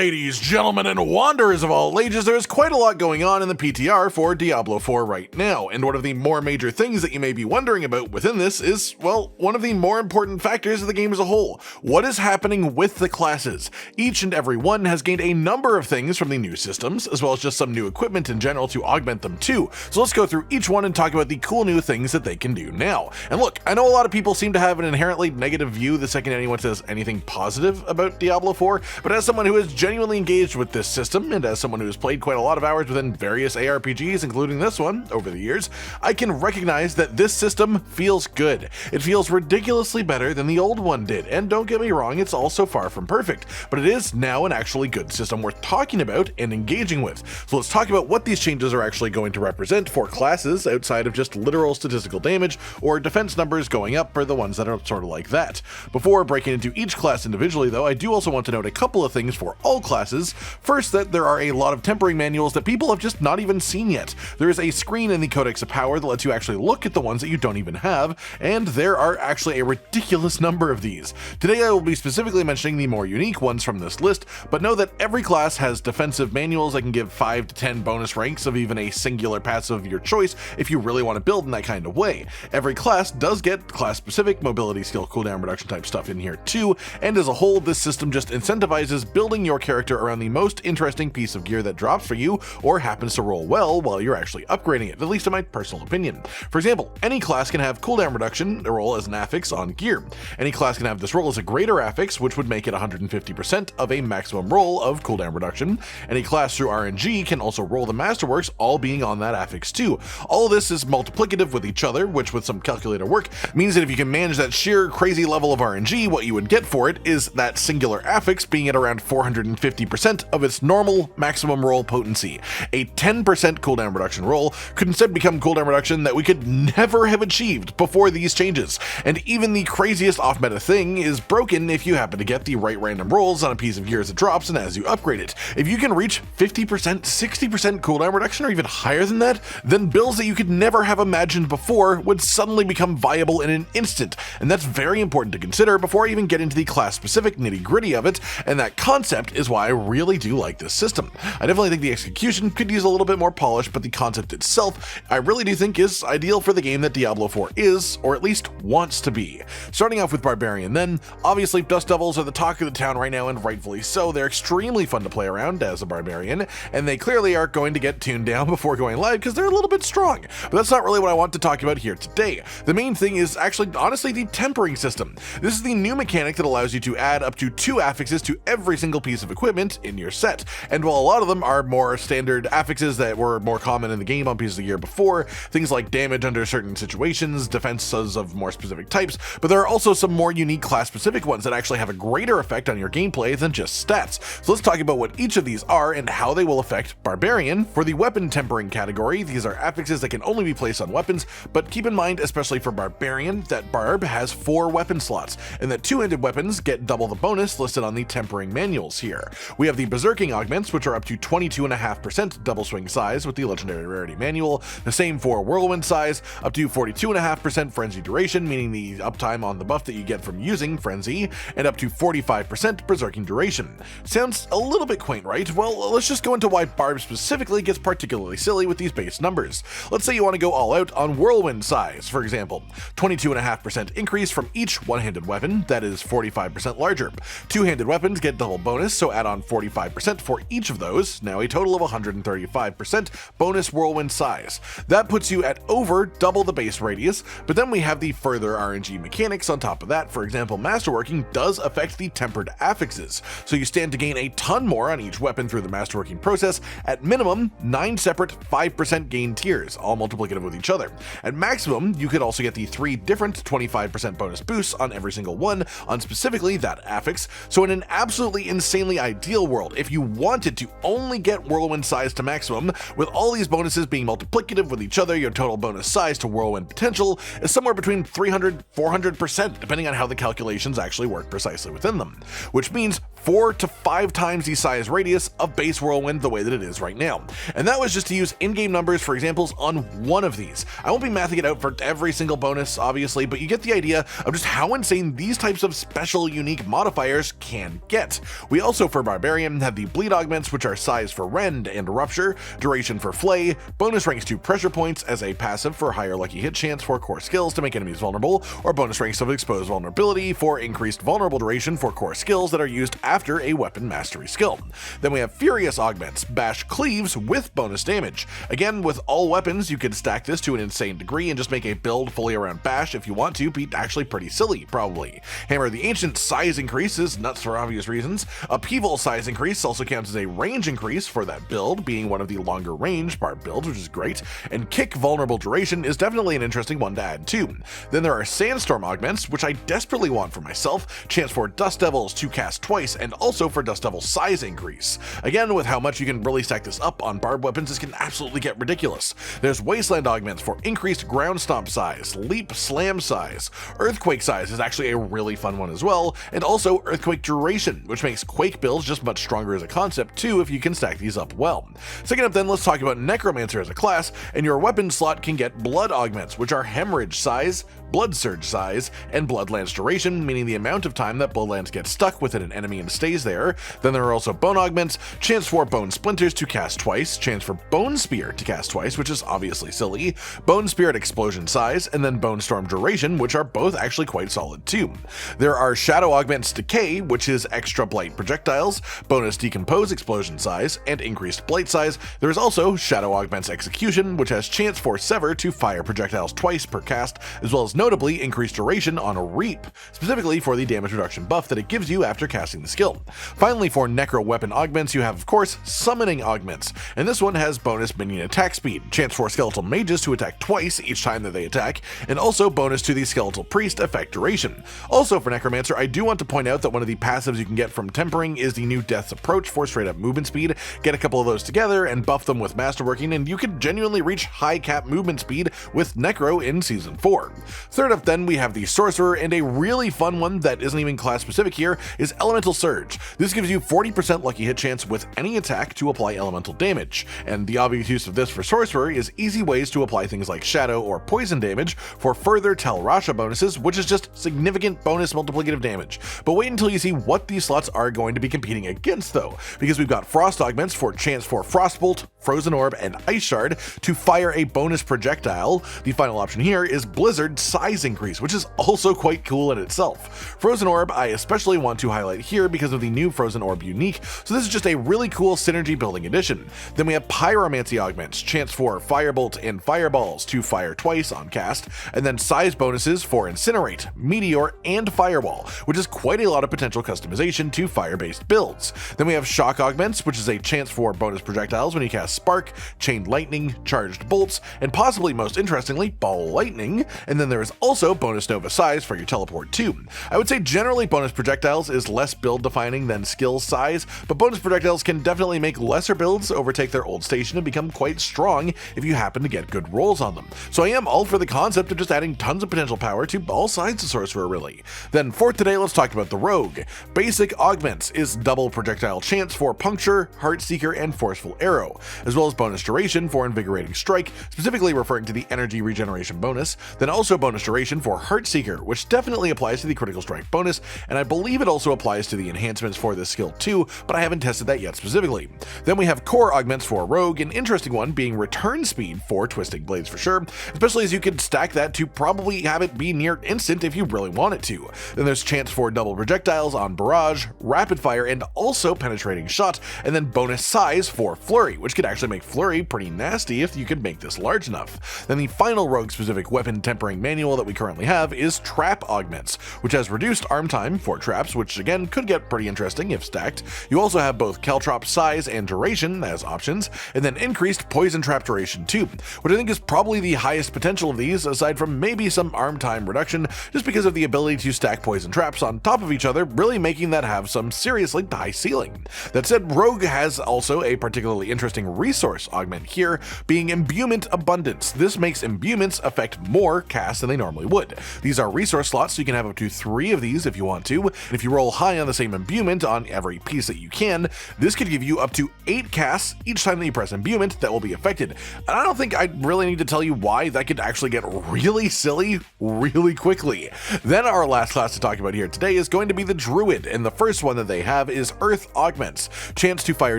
Ladies, gentlemen, and wanderers of all ages, there is quite a lot going on in the PTR for Diablo 4 right now, and one of the more major things that you may be wondering about within this is, well, one of the more important factors of the game as a whole. What is happening with the classes? Each and every one has gained a number of things from the new systems, as well as just some new equipment in general to augment them too. So let's go through each one and talk about the cool new things that they can do now. And look, I know a lot of people seem to have an inherently negative view the second anyone says anything positive about Diablo 4, but as someone who is genuinely engaged with this system, and as someone who has played quite a lot of hours within various ARPGs, including this one, over the years, I can recognize that this system feels good. It feels ridiculously better than the old one did, and don't get me wrong, it's also far from perfect, but it is now an actually good system worth talking about and engaging with. So let's talk about what these changes are actually going to represent for classes outside of just literal statistical damage or defense numbers going up for the ones that are sort of like that. Before breaking into each class individually though, I do also want to note a couple of things for all classes. First, that there are a lot of tempering manuals that people have just not even seen yet. There is a screen in the Codex of Power that lets you actually look at the ones that you don't even have, and there are actually a ridiculous number of these. Today I will be specifically mentioning the more unique ones from this list, but know that every class has defensive manuals that can give 5 to 10 bonus ranks of even a singular passive of your choice if you really want to build in that kind of way. Every class does get class-specific mobility skill cooldown reduction type stuff in here too, and as a whole this system just incentivizes building your character around the most interesting piece of gear that drops for you or happens to roll well while you're actually upgrading it, at least in my personal opinion. For example, any class can have cooldown reduction roll as an affix on gear. Any class can have this roll as a greater affix, which would make it 150% of a maximum roll of cooldown reduction. Any class through RNG can also roll the masterworks, all being on that affix too. All of this is multiplicative with each other, which with some calculator work means that if you can manage that sheer crazy level of RNG, what you would get for it is that singular affix being at around 450% of its normal maximum roll potency. A 10% cooldown reduction roll could instead become cooldown reduction that we could never have achieved before these changes, and even the craziest off-meta thing is broken if you happen to get the right random rolls on a piece of gear as it drops and as you upgrade it. If you can reach 50%, 60% cooldown reduction or even higher than that, then builds that you could never have imagined before would suddenly become viable in an instant, and that's very important to consider before I even get into the class-specific nitty-gritty of it, and that concept is why I really do like this system. I definitely think the execution could use a little bit more polish, but the concept itself I really do think is ideal for the game that Diablo 4 is, or at least wants to be. Starting off with Barbarian then, obviously Dust Devils are the talk of the town right now, and rightfully so. They're extremely fun to play around as a Barbarian, and they clearly are going to get tuned down before going live because they're a little bit strong, but that's not really what I want to talk about here today. The main thing is actually honestly the tempering system. This is the new mechanic that allows you to add up to 2 affixes to every single piece of equipment in your set, and while a lot of them are more standard affixes that were more common in the game on pieces of gear before, things like damage under certain situations, defenses of more specific types, but there are also some more unique class-specific ones that actually have a greater effect on your gameplay than just stats. So let's talk about what each of these are and how they will affect Barbarian. For the weapon tempering category, these are affixes that can only be placed on weapons, but keep in mind, especially for Barbarian, that Barb has 4 weapon slots, and that 2-handed weapons get double the bonus listed on the tempering manuals here. We have the berserking augments, which are up to 22.5% double swing size with the legendary rarity manual, the same for whirlwind size, up to 42.5% frenzy duration, meaning the uptime on the buff that you get from using frenzy, and up to 45% berserking duration. Sounds a little bit quaint, right? Well, let's just go into why Barb specifically gets particularly silly with these base numbers. Let's say you want to go all out on whirlwind size, for example. 22.5% increase from each one-handed weapon, that is 45% larger. 2-handed weapons get double bonus, so add on 45% for each of those, now a total of 135% bonus whirlwind size. That puts you at over double the base radius, but then we have the further RNG mechanics on top of that. For example, masterworking does affect the tempered affixes, so you stand to gain a ton more on each weapon through the masterworking process, at minimum 9 separate 5% gain tiers, all multiplicative with each other. At maximum, you could also get the 3 different 25% bonus boosts on every single one on specifically that affix, so in an absolutely insanely ideal world, if you wanted to only get whirlwind size to maximum, with all these bonuses being multiplicative with each other, your total bonus size to whirlwind potential is somewhere between 300-400%, depending on how the calculations actually work precisely within them. Which means 4 to 5 times the size radius of base Whirlwind the way that it is right now. And that was just to use in-game numbers for examples on one of these. I won't be mathing it out for every single bonus, obviously, but you get the idea of just how insane these types of special unique modifiers can get. We also, for Barbarian, have the bleed augments, which are size for rend and rupture, duration for flay, bonus ranks to pressure points as a passive for higher lucky hit chance for core skills to make enemies vulnerable, or bonus ranks of exposed vulnerability for increased vulnerable duration for core skills that are used after a weapon mastery skill. Then we have furious augments, bash cleaves with bonus damage. Again, with all weapons, you could stack this to an insane degree and just make a build fully around bash if you want to, be actually pretty silly, probably. Hammer the Ancient size increase is nuts for obvious reasons. Upheaval size increase also counts as a range increase for that build, being one of the longer range barb builds, which is great. And kick vulnerable duration is definitely an interesting one to add too. Then there are sandstorm augments, which I desperately want for myself, chance for dust devils to cast twice, and also for dust devil size increase. Again, with how much you can really stack this up on barb weapons, this can absolutely get ridiculous. There's wasteland augments for increased ground stomp size, leap slam size. Earthquake size is actually a really fun one as well, and also earthquake duration, which makes quake builds just much stronger as a concept too if you can stack these up well. Second up then, let's talk about Necromancer as a class, and your weapon slot can get blood augments, which are hemorrhage size, blood surge size, and blood lance duration, meaning the amount of time that blood lance gets stuck within an enemy and stays there. Then there are also bone augments, chance for bone splinters to cast twice, chance for bone spear to cast twice, which is obviously silly, bone spirit explosion size, and then bone storm duration, which are both actually quite solid too. There are shadow augments decay, which is extra blight projectiles, bonus decompose explosion size, and increased blight size. There is also shadow augments execution, which has chance for sever to fire projectiles twice per cast, as well as notably increased duration on a reap, specifically for the damage reduction buff that it gives you after casting the skill. Finally, for necro weapon augments, you have of course summoning augments, and this one has bonus minion attack speed, chance for skeletal mages to attack twice each time that they attack, and also bonus to the skeletal priest effect duration. Also for Necromancer, I do want to point out that one of the passives you can get from tempering is the new Death's Approach for straight up movement speed. Get a couple of those together and buff them with masterworking, and you can genuinely reach high cap movement speed with Necro in Season 4. Third up then, we have the Sorcerer, and a really fun one that isn't even class specific here is Elemental Surge. This gives you 40% lucky hit chance with any attack to apply elemental damage, and the obvious use of this for Sorcerer is easy ways to apply things like shadow or poison damage for further Tel Rasha bonuses, which is just significant bonus multiplicative damage. But wait until you see what these slots are going to be competing against though, because we've got Frost augments for chance for Frostbolt, Frozen Orb, and Ice Shard to fire a bonus projectile. The final option here is Blizzard size increase, which is also quite cool in itself. Frozen Orb I especially want to highlight here because of the new Frozen Orb unique, so this is just a really cool synergy building addition. Then we have Pyromancy augments, chance for Firebolt and Fireballs to fire twice on cast, and then size bonuses for Incinerate, Meteor, and Firewall, which is quite a lot of potential customization to fire-based builds. Then we have Shock augments, which is a chance for bonus projectiles when you cast Spark, Chained Lightning, Charged Bolts, and possibly most interestingly, Ball Lightning. And then there is also bonus Nova size for your teleport too. I would say generally bonus projectiles is less build defining than skill size, but bonus projectiles can definitely make lesser builds overtake their old station and become quite strong if you happen to get good rolls on them. So I am all for the concept of just adding tons of potential power to all sides of Sorcerer really. Then for today, let's talk about the Rogue. Basic augments is double projectile chance for Puncture, Heartseeker, and Forceful Arrow, as well as bonus duration for Invigorating Strike, specifically referring to the energy regeneration bonus, then also bonus duration for Heartseeker, which definitely applies to the critical strike bonus, and I believe it also applies to the enhancements for this skill too, but I haven't tested that yet specifically. Then we have core augments for Rogue, an interesting one being return speed for Twisting Blades for sure, especially as you could stack that to probably have it be near instant if you really want it to. Then there's chance for double projectiles on Barrage, Rapid Fire, and also Penetrating Shot, and then bonus size for Flurry, which could actually make Flurry pretty nasty if you could make this large enough. Then the final Rogue specific weapon tempering manual that we currently have is Trap augments, which has reduced arm time for traps, which again could get pretty interesting if stacked. You also have both Caltrop size and duration as options, and then increased poison trap duration too, which I think is probably the highest potential of these aside from maybe some arm time reduction, just because of the ability to stack poison traps on top of each other, really making that have some seriously high ceiling. That said, Rogue has also a particularly interesting resource augment here, being Imbuement Abundance. This makes imbuements affect more casts than they normally would. These are resource slots, so you can have up to 3 of these if you want to, and if you roll high on the same same imbuement on every piece that you can, this could give you up to 8 casts each time that you press imbuement that will be affected. And I don't think I really need to tell you why that could actually get really silly really quickly. Then our last class to talk about here today is going to be the Druid, and the first one that they have is Earth Augments. Chance to fire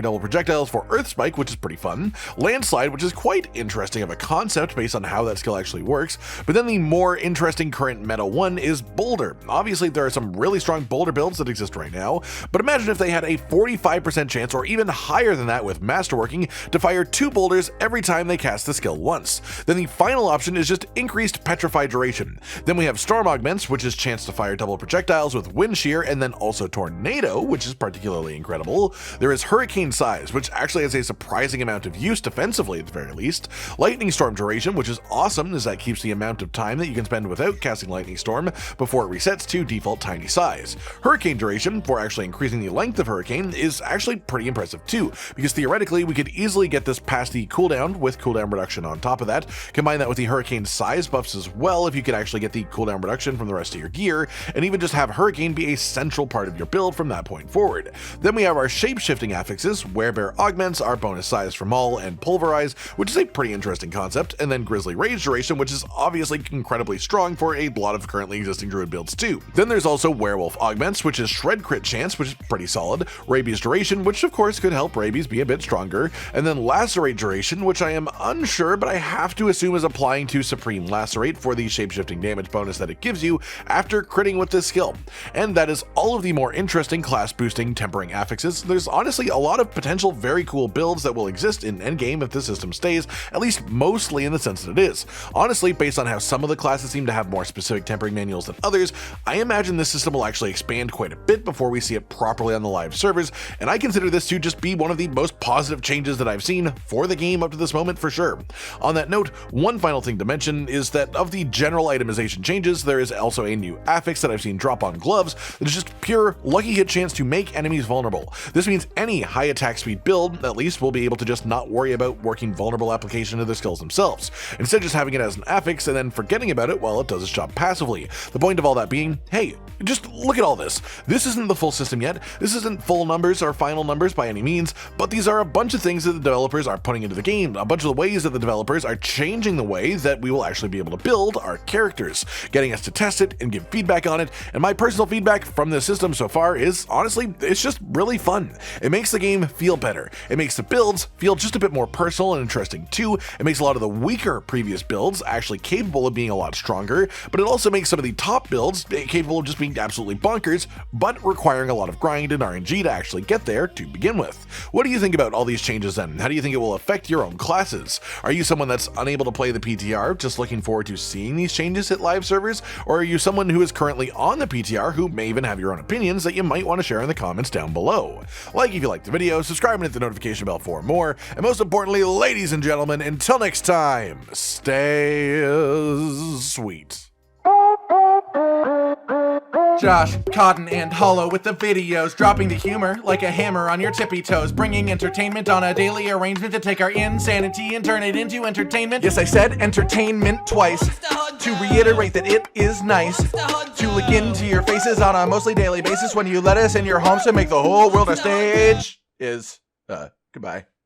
double projectiles for Earth Spike, which is pretty fun. Landslide, which is quite interesting of a concept based on how that skill actually works. But then the more interesting current meta one is Boulder. Obviously, there are some really strong Boulder builds that exist right now, but imagine if they had a 45% chance, or even higher than that with masterworking, to fire 2 boulders every time they cast the skill once. Then the final option is just increased petrify duration. Then we have Storm Augments, which is chance to fire double projectiles with Wind Shear, and then also Tornado, which is particularly incredible. There is Hurricane Size, which actually has a surprising amount of use defensively at the very least. Lightning Storm duration, which is awesome, as that keeps the amount of time that you can spend without casting Lightning Storm before it resets to default tiny size. Hurricane duration, for actually increasing the length of Hurricane, is actually pretty impressive too, because theoretically we could easily get this past the cooldown with cooldown reduction on top of that. Combine that with the Hurricane Size buffs as well if you could actually get the cooldown reduction from the rest of your gear, and even just have Hurricane be a central part of your build from that point forward. Then we have our shape-shifting affixes, Werebear Augments, our bonus size for Maul, and Pulverize, which is a pretty interesting concept, and then Grizzly Rage duration, which is obviously incredibly strong for a lot of currently existing Druid builds too. Then there's also Werewolf Augments, which is Shred Crit chance, which is pretty solid, Rabies duration, which of course could help Rabies be a bit stronger, and then Lacerate duration, which I am unsure, but I have to assume is applying to Supreme Lacerate for the shape-shifting damage bonus that it gives you after critting with this skill. And that is all of the more interesting class-boosting tempering affixes. There's honestly a lot of potential very cool builds that will exist in endgame if the system stays, at least mostly in the sense that it is. Honestly, based on how some of the classes seem to have more specific tempering manuals than others, I imagine this system will actually expand quite a bit before we see it properly on the live servers, and I consider this to just be one of the most positive changes that I've seen for the game up to this moment for sure. On that note, one final thing to mention is that of the general itemization changes, there is also a new affix that I've seen drop on gloves that is just pure lucky hit chance to make enemies vulnerable. This means any high attack speed build at least will be able to just not worry about working vulnerable application of their skills themselves, instead of just having it as an affix and then forgetting about it while it does its job passively. The point of all that being, hey, just look at all this. This isn't the full system yet, this isn't full numbers or final numbers by any means, but these are a bunch of things that the developers are putting into the game, a bunch of the ways that the developers are changing the way that we will actually be able to build our characters, getting us to test it and give feedback on it. And my personal feedback from this system so far is, honestly, it's just really fun. It makes the game feel better. It makes the builds feel just a bit more personal and interesting too. It makes a lot of the weaker previous builds actually capable of being a lot stronger, but it also makes some of the top builds capable of just being absolutely bonkers, but requiring a lot of grind and RNG to actually get there to begin with. What do you think about all these changes then? How do you think it will affect your own classes? Are you someone that's unable to play the PTR, just looking forward to seeing these changes hit live servers? Or are you someone who is currently on the PTR who may even have your own opinions that you might want to share in the comments down below? Like if you liked the video, subscribe and hit the notification bell for more, and most importantly, ladies and gentlemen, until next time, stay sweet. Josh, Cotton, and Hollow with the videos, dropping the humor like a hammer on your tippy toes, bringing entertainment on a daily arrangement to take our insanity and turn it into entertainment. Yes, I said entertainment twice, to reiterate that it is nice to look into your faces on a mostly daily basis when you let us in your homes to make the whole world a stage. Goodbye.